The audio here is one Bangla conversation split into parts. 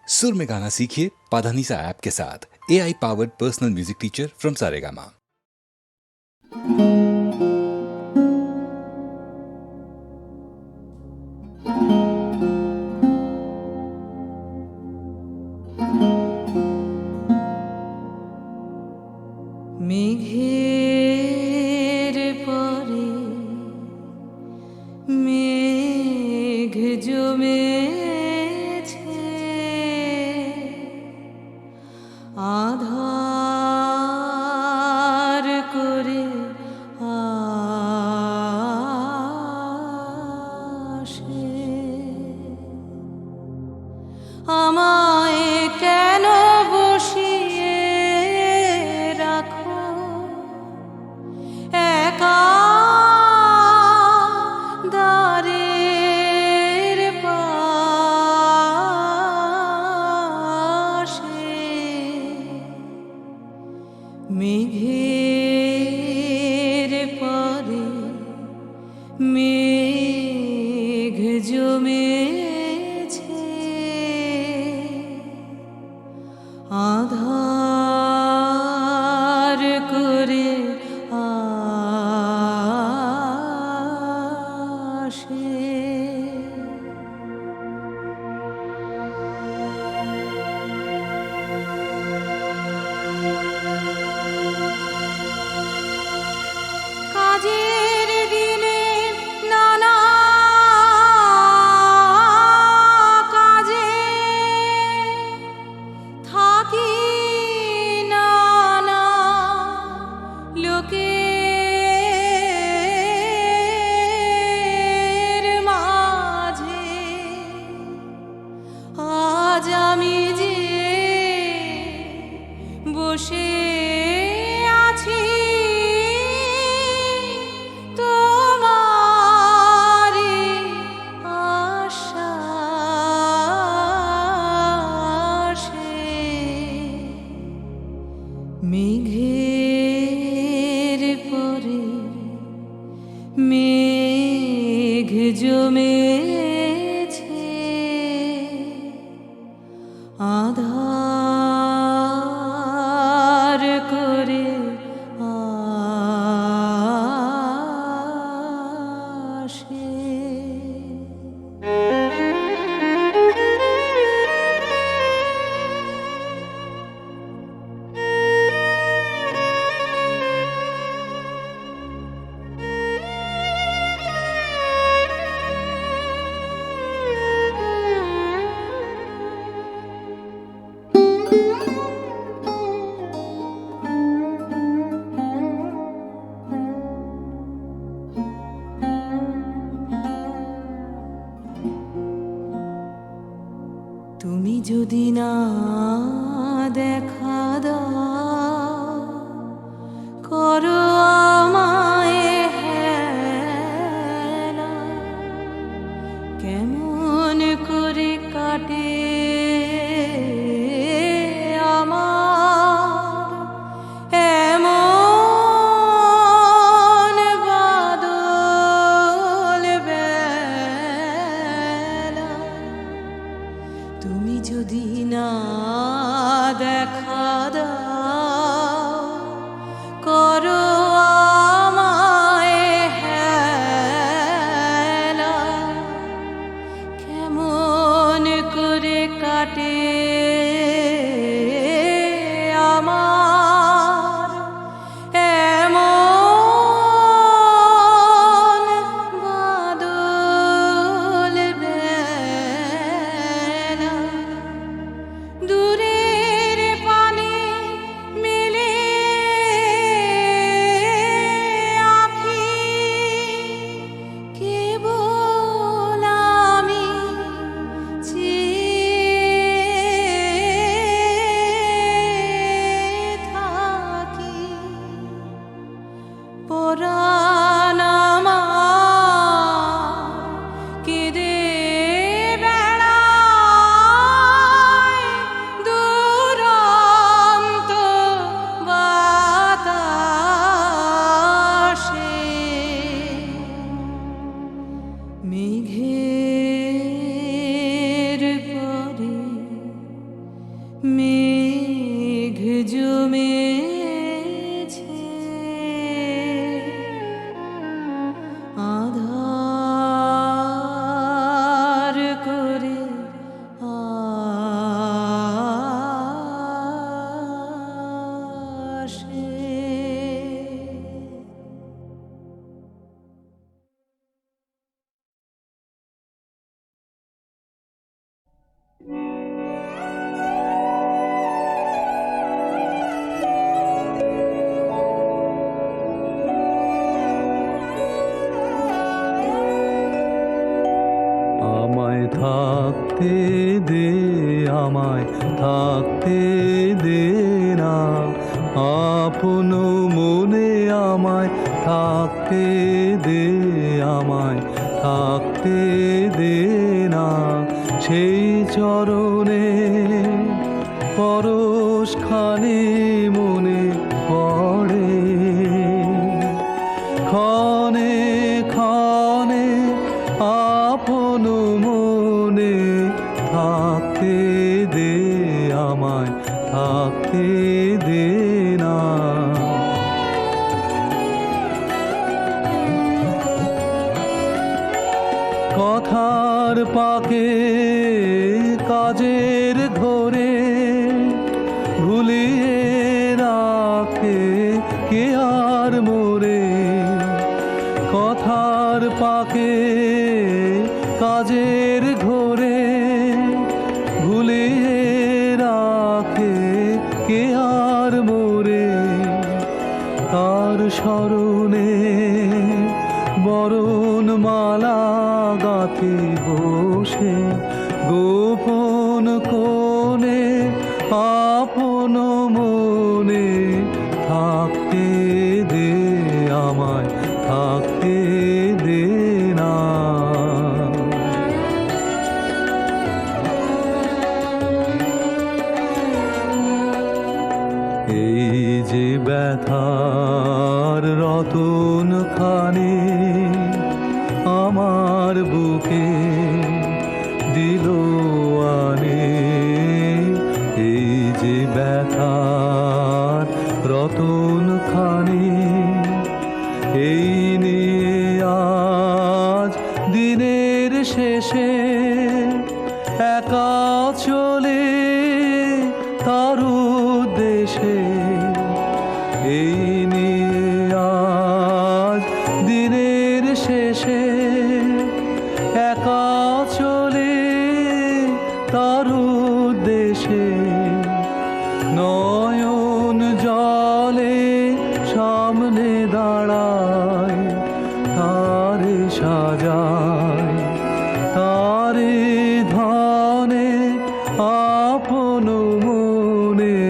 सुर में गाना सीखिए पाधानीसा ऐप के साथ। AI powered personal music teacher from Saregama. মেঘের পরে মেঘ জমেছে, আধার করে আসে। আমায় কেন বসিয়ে রাখো একা দ্বারের পাশে? মেঘের পরে মেঘ জমেছে, আধার করে আসে। কাজের দিনে নানা কাজে থাকি, নানা লোকের মাঝে। আজ আমি যে বসে আছি তোমারি আশ্বাসে। মেঘের পরে মেঘ জমেছে, আধার করে আসে। তুমি যদি না দেখা দাও, করো আমায় হেলা, কেমন করে কাটে আমার এমন বাদল বেলা। তুমি যদি না দেখা দাও, করো আমায় হেলা, কেমন করে কাটে আমার এমন বাদল বেলা। দূরের পানে মেলে আঁখি, কেবল আমি চেয়ে মেঘ জমেছে আধার করে আসে। আমায় থাকতে দে, আমায় থাকতে দে না, আপন মনে আমায় থাকতে দে, আমায় থাকতে দে না, সেই চরণে পরশখানি মনে পড়ে, ক্ষণে ক্ষণে আপন মনে থাকতে দে, আমায় থাকতে দে না। কথার পাকে কাজের ঘরে ভুলিয়ে রাখে কে আর মোরে, কথার পাকে কাজের ঘরে ভুলিয়ে রাখে কে আর মোরে, তার স্মরণে বরণ মালা গাঁথি বসে গোপন কোণে আপন মনে থাকতে দে, আমায় থাকতে দে না। এই যে ব্যথার রতন খানি আমার বুকে দিল আনে, এই যে ব্যথার রতন খানি, এই নিয়ে আজ দিনের শেষে একা চলে তার উদ্দেশে, এই নিয়ে আজ দিনের শেষে একা চলে তার উদ্দেশে, নয়ন জলে সামনে দাঁড়ায় তারে সাজায়, তারে ধনে আপন মনে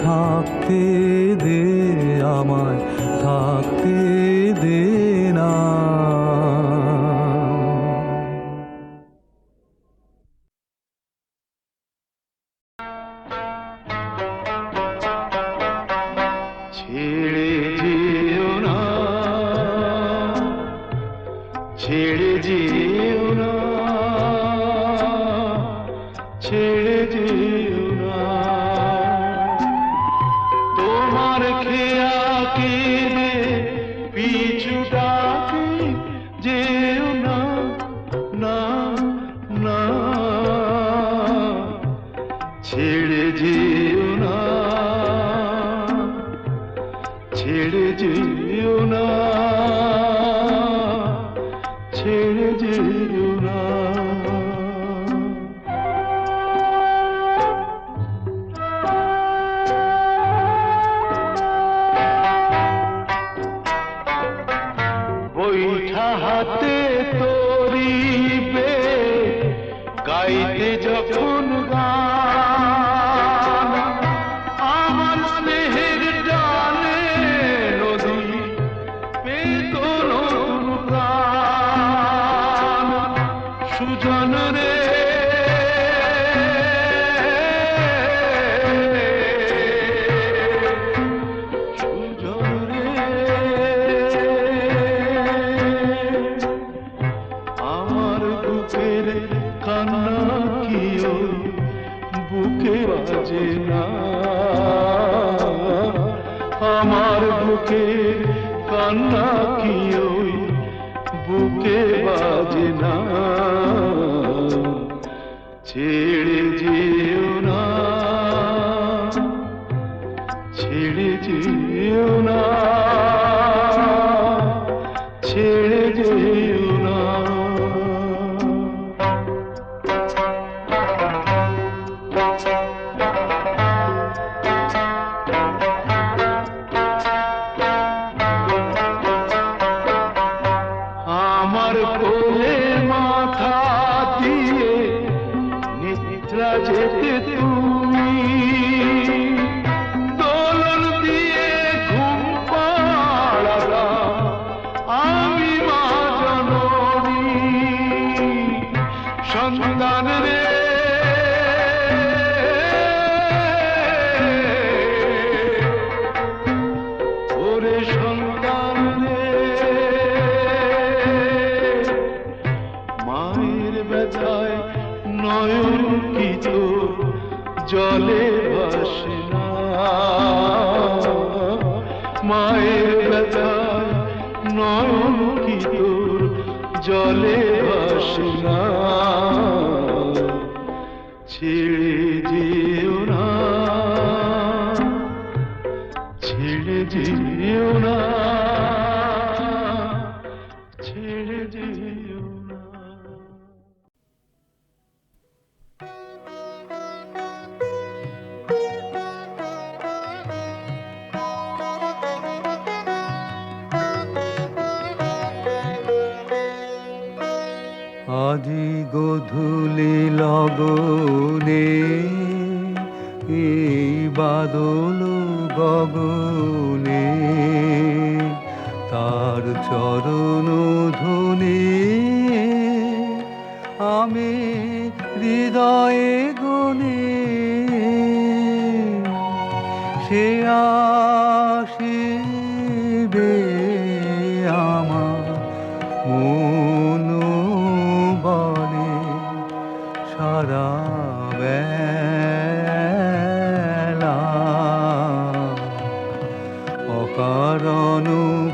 থাকতে দে, আমায় থাকতে দে না। ছেড়ে যেও না, ছেড়ে যেও না, ছেড়ে যেও না, তোমার খেয়া কেঁদে পিছু ডাকে যেও না, না না, ছেড়ে যেও না, ছেড়ে যেও না, ছেড়ে যেও না। বৈঠা হাতে তরিবে গাইতে যখন গান, আমার স্নেহের ডালে নদী বুকে বাজে না আমার বুকের কান্না কি ওই বুকে বাজে না ছেড়ে যেও না ছেড়ে যেও না ছেড়ে যেও না আমার কোলে মাথা দিয়ে নিদ্রা যেতে তুমি দোলন দিয়ে ঘুম পাড়ালা আমি মা জননী সন্তান রে ওরে সন্তান রে মায়ের ব্যথায় নয়ন কি তো জলে ভাসে না মায়ের ব্যথায় নয়ন কি তোর জলে ভাসে না ছেড়ে যেও না ছেড়ে যেও না ছেড়ে যেও না আজি গধূলি লগনে এই বাদল গগনে তার চরণ ধ্বনি আমি হৃদয়ে গনে সে আসিবে আমার মন বলে সারা বেলা অকারণ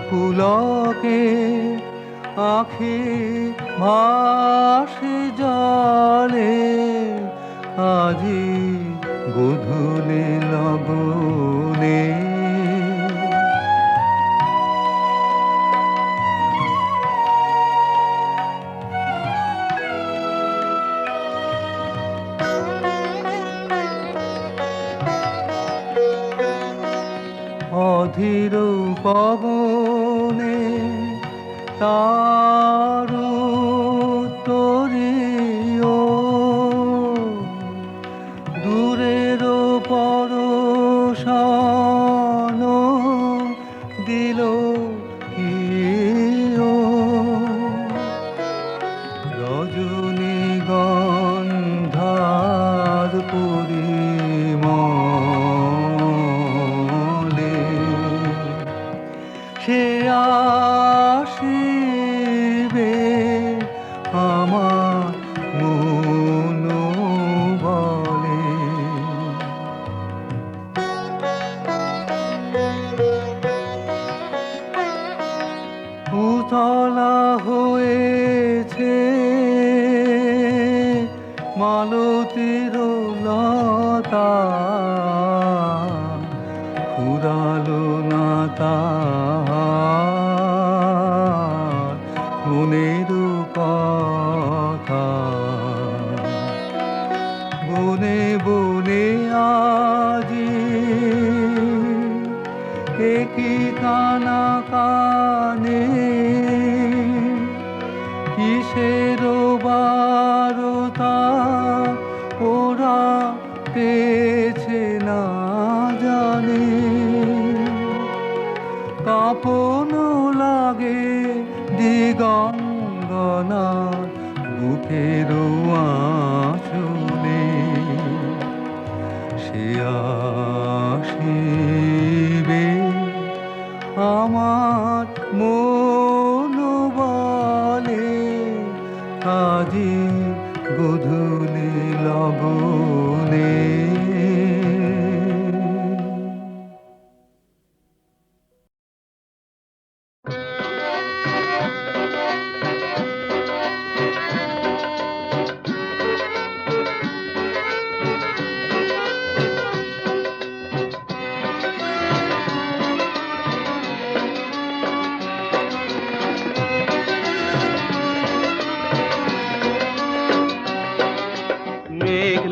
পুলকে আখি ভাসে জলে আজি গধূলি লগনে অধীর পবনে তার তরিও দূরের পরশন দিল কি রজনী গন্ধার পরিমলে সে আসিবে আমার মন বলে উতলা হয়েছে মালতীর লতা ফুরালো না তাহার মনের কথা বনে বনে আজি একই কানা কানে কিসের বারতা ওরা পেয়েছে না জানে কাঁপন লাগে দিগঙ্গনা বুকের আঁচলে সে আসিবে আমার মন বলে আজি গধূলি লগনে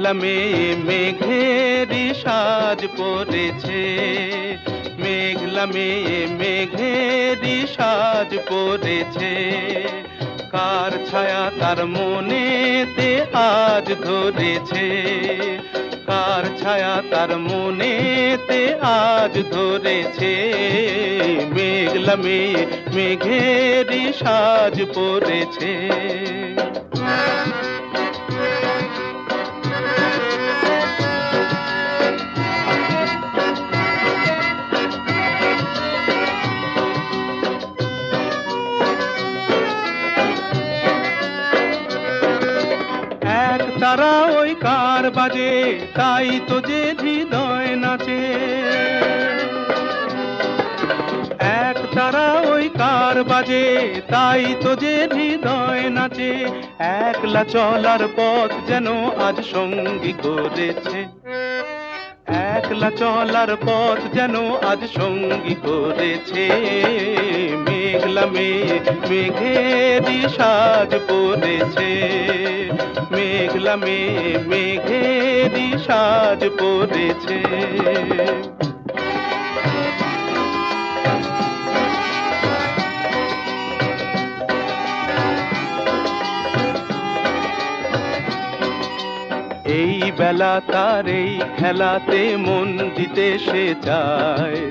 মেঘলা মেয়ে মেঘেরি সাজ পড়েছে, মেঘলা মেয়ে মেঘেরি সাজ পড়েছে, কার ছায়া তার মনেতে আজ ধরেছে, কার ছায়া তার মনেতে আজ ধরেছে, মেঘলা মেয়ে মেঘেরি সাজ পড়েছে। এক তারা ওই কার বাজে, তাই তো যে হৃদয় নাচে, এক তারা ওই কার বাজে, তাই তো যে হৃদয় নাচে, একলা চলার পথ যেন আজ সঙ্গী করেছে, একলা চলার পথ যেন আজ সঙ্গী করেছে, মেঘলা মেয়ে মেঘেরি সাজ পড়েছে, মেঘলা মেয়ে মেঘেরি সাজ পড়েছে। এই বেলা তার এই খেলাতে মন দিতে সে চায়,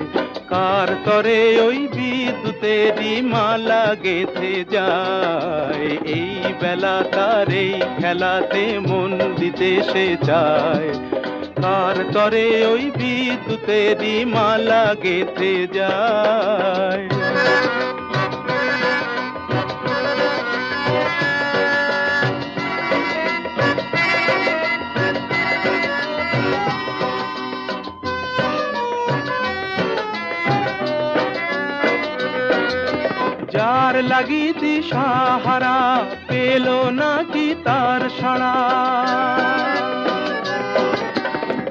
কার তরে ওই বিদ্যুতেরই মালা গেঁথে যায়, এই বেলা তার এই খেলাতে মন দিতে সে চায়, কার তরে ওই বিদ্যুতেরই মালা গেঁথে যায়। যার লাগি দিশাহারা পেল নাকি তার সাড়া,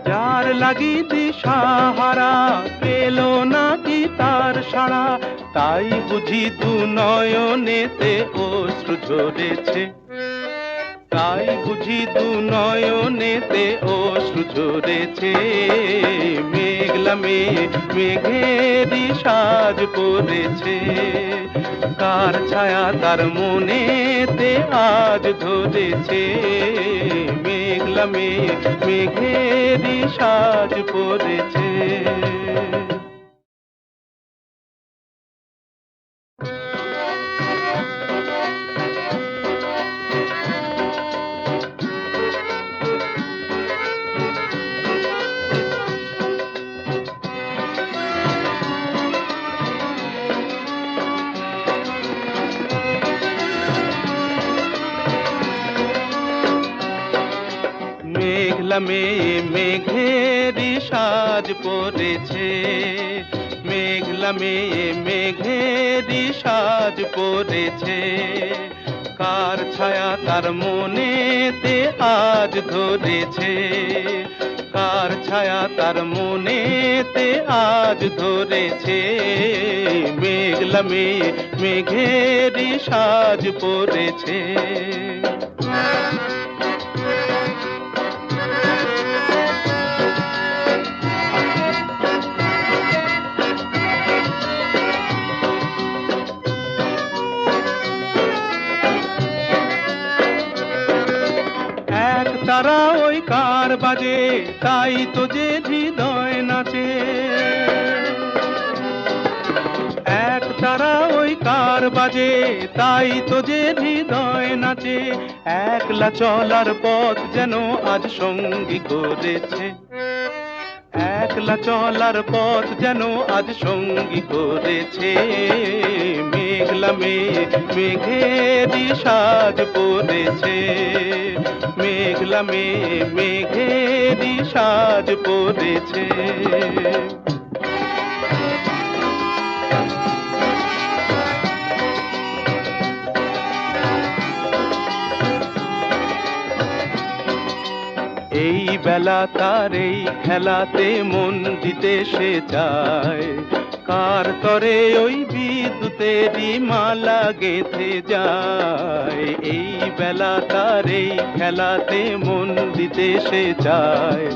যার লাগি দিশাহারা পেল নাকি তার সাড়া, তাই বুঝি দু নয়নেতে অশ্রু ঝরেছে, তাই বুঝি দু নয়নেতে অশ্রু ঝরেছে, মেঘলা মেয়ে মেঘেরি সাজ পড়েছে, কার ছায়া তার মনেতে আজ ধরেছে, মেঘলা মেয়ে মেঘেরি সাজ পড়েছে। মেঘলা মেয়ে মেঘেরি সাজ পড়েছে, মেঘলা মেয়ে মেঘেরি সাজ পড়েছে, কার ছায়া তার মনেতে আজ ধরেছে, কার ছায়া তার মনেতে আজ ধরেছে, মেঘলা মেয়ে মেঘেরি সাজ পড়েছে। তারা ওই কার বাজে, তাই তো যে হৃদয় নাচে, এক তারা ওই কার বাজে, তাই তো যে হৃদয় নাচে, একলা চলার পথ যেন আজ সঙ্গী করেছে, একলা চলার পথ যেন আজ সঙ্গী করেছে, মেঘলা মেয়ে মেঘেরি সাজ পড়েছে, মেঘলা মেয়ে মেঘেরি সাজ পড়েছে। এই বেলা তার এই খেলাতে মন দিতে সে চায়, কার তরে ওই বিদ্যুতেরই মালা গেঁথে যায়, এই বেলা তার এই খেলাতে মন দিতে সে চায়।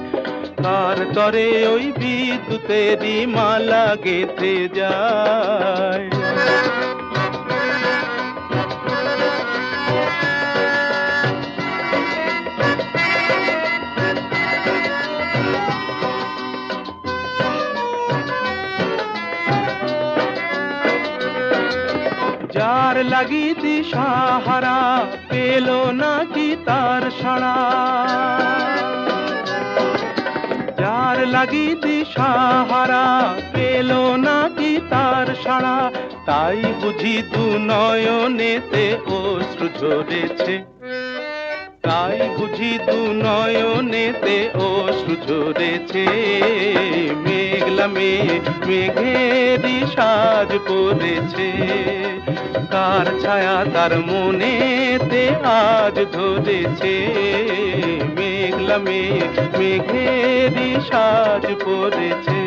কার তরে ওই বিদ্যুতেরই মালা গেঁথে যায়। যার লাগি দিশাহারা পেল নাকি তার সাড়া, যার লাগি দিশাহারা পেল নাকি তার সাড়া, তাই বুঝি দু নয়নেতে অশ্রু ঝরেছে, তাই বুঝি দু নয়নেতে অশ্রু ঝরেছে। মেঘলা মেঘ মেঘেরই সাজ পড়েছে, কার ছায়া তার মনেতে আজ ধরেছে। মেঘলা মেঘ মেঘেরই সাজ পড়েছে।